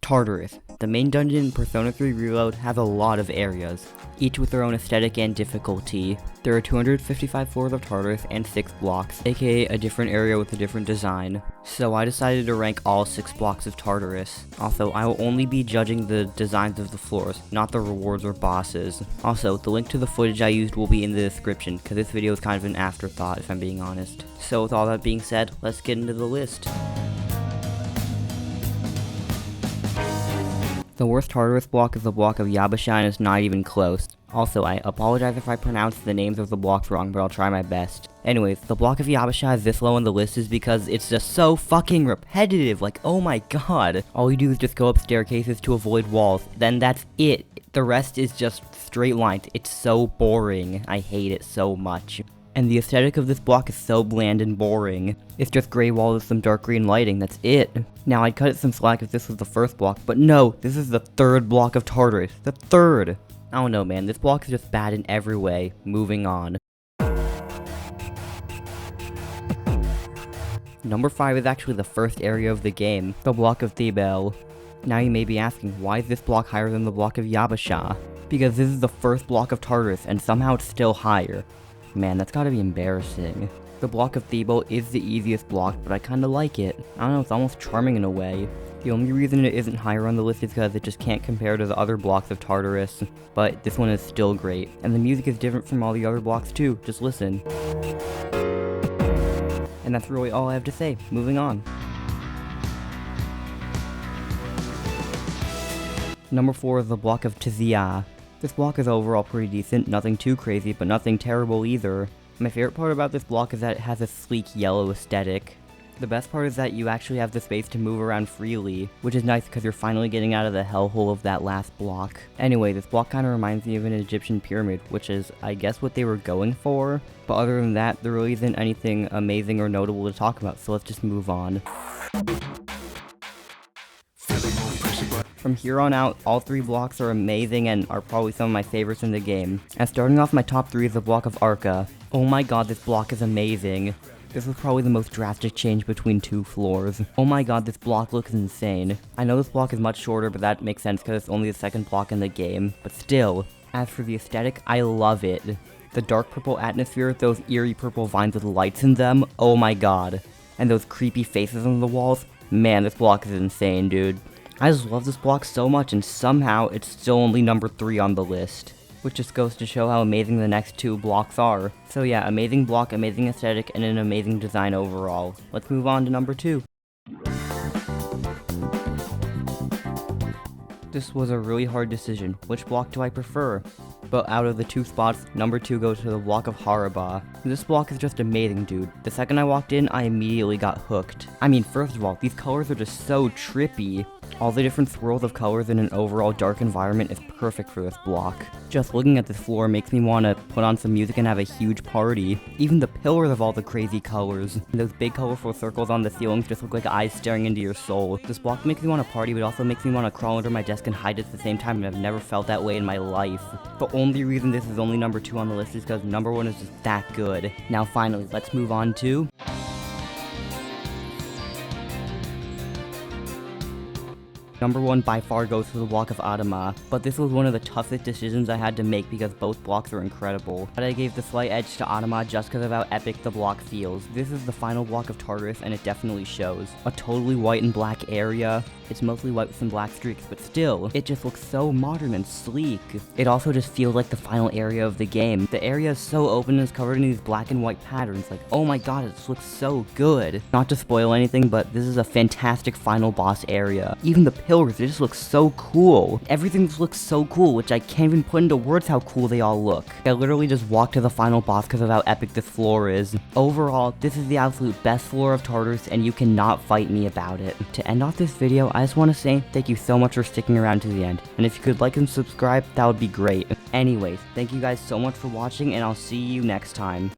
Tartarus. The main dungeon in Persona 3 Reload has a lot of areas, each with their own aesthetic and difficulty. There are 255 floors of Tartarus and 6 blocks, aka a different area with a different design. So I decided to rank all 6 blocks of Tartarus. Also, I will only be judging the designs of the floors, not the rewards or bosses. Also, the link to the footage I used will be in the description, because this video is kind of an afterthought if I'm being honest. So with all that being said, let's get into the list. The worst Tartarus block is the block of Yabasha and it's not even close. Also, I apologize if I pronounce the names of the blocks wrong, but I'll try my best. Anyways, the block of Yabasha is this low on the list is because it's just so fucking repetitive, like oh my god. All you do is just go up staircases to avoid walls, then that's it. The rest is just straight lines. It's so boring. I hate it so much. And the aesthetic of this block is so bland and boring. It's just gray walls with some dark green lighting, that's it. Now I'd cut it some slack if this was the first block, but no, this is the third block of Tartarus. The third! I don't know man, this block is just bad in every way. Moving on. Number 5 is actually the first area of the game, the block of Thebel. Now you may be asking, why is this block higher than the block of Yabasha? Because this is the first block of Tartarus and somehow it's still higher. Man, that's gotta be embarrassing. The block of Thebel is the easiest block, but I kinda like it. I don't know, it's almost charming in a way. The only reason it isn't higher on the list is because it just can't compare to the other blocks of Tartarus, but this one is still great. And the music is different from all the other blocks too, just listen. And that's really all I have to say. Moving on. Number 4 is the block of Tzia. This block is overall pretty decent, nothing too crazy, but nothing terrible either. My favorite part about this block is that it has a sleek yellow aesthetic. The best part is that you actually have the space to move around freely, which is nice because you're finally getting out of the hellhole of that last block. Anyway, this block kind of reminds me of an Egyptian pyramid, which is, I guess, what they were going for. But other than that, there really isn't anything amazing or notable to talk about, so let's just move on. From here on out, all 3 blocks are amazing and are probably some of my favorites in the game. And starting off my top 3 is the block of Arca. Oh my god, this block is amazing. This was probably the most drastic change between 2 floors. Oh my god, this block looks insane. I know this block is much shorter, but that makes sense because it's only the second block in the game. But still, as for the aesthetic, I love it. The dark purple atmosphere, those eerie purple vines with lights in them, oh my god. And those creepy faces on the walls, man, this block is insane, dude. I just love this block so much, and somehow it's still only number 3 on the list. Which just goes to show how amazing the next 2 blocks are. So yeah, amazing block, amazing aesthetic, and an amazing design overall. Let's move on to number 2. This was a really hard decision. Which block do I prefer? But out of the 2 spots, number 2 goes to the block of Haraba. This block is just amazing, dude. The second I walked in, I immediately got hooked. I mean, first of all, these colors are just so trippy. All the different swirls of colors in an overall dark environment is perfect for this block. Just looking at this floor makes me want to put on some music and have a huge party. Even the pillars of all the crazy colors. And those big colorful circles on the ceilings just look like eyes staring into your soul. This block makes me want to party, but also makes me want to crawl under my desk and hide at the same time, and I've never felt that way in my life. The only reason this is only number 2 on the list is because number 1 is just that good. Now finally, let's move on to... Number 1 by far goes to the block of Adama, but this was one of the toughest decisions I had to make because both blocks are incredible. But I gave the slight edge to Adama just because of how epic the block feels. This is the final block of Tartarus and it definitely shows. A totally white and black area. It's mostly white with some black streaks, but still, it just looks so modern and sleek. It also just feels like the final area of the game. The area is so open and is covered in these black and white patterns, like oh my god, it just looks so good. Not to spoil anything, but this is a fantastic final boss area. Even the pillars, they just look so cool. Everything just looks so cool, which I can't even put into words how cool they all look. I literally just walked to the final boss because of how epic this floor is. Overall, this is the absolute best floor of Tartarus and you cannot fight me about it. To end off this video, I just want to say thank you so much for sticking around to the end. And if you could like and subscribe, that would be great. Anyways, thank you guys so much for watching and I'll see you next time.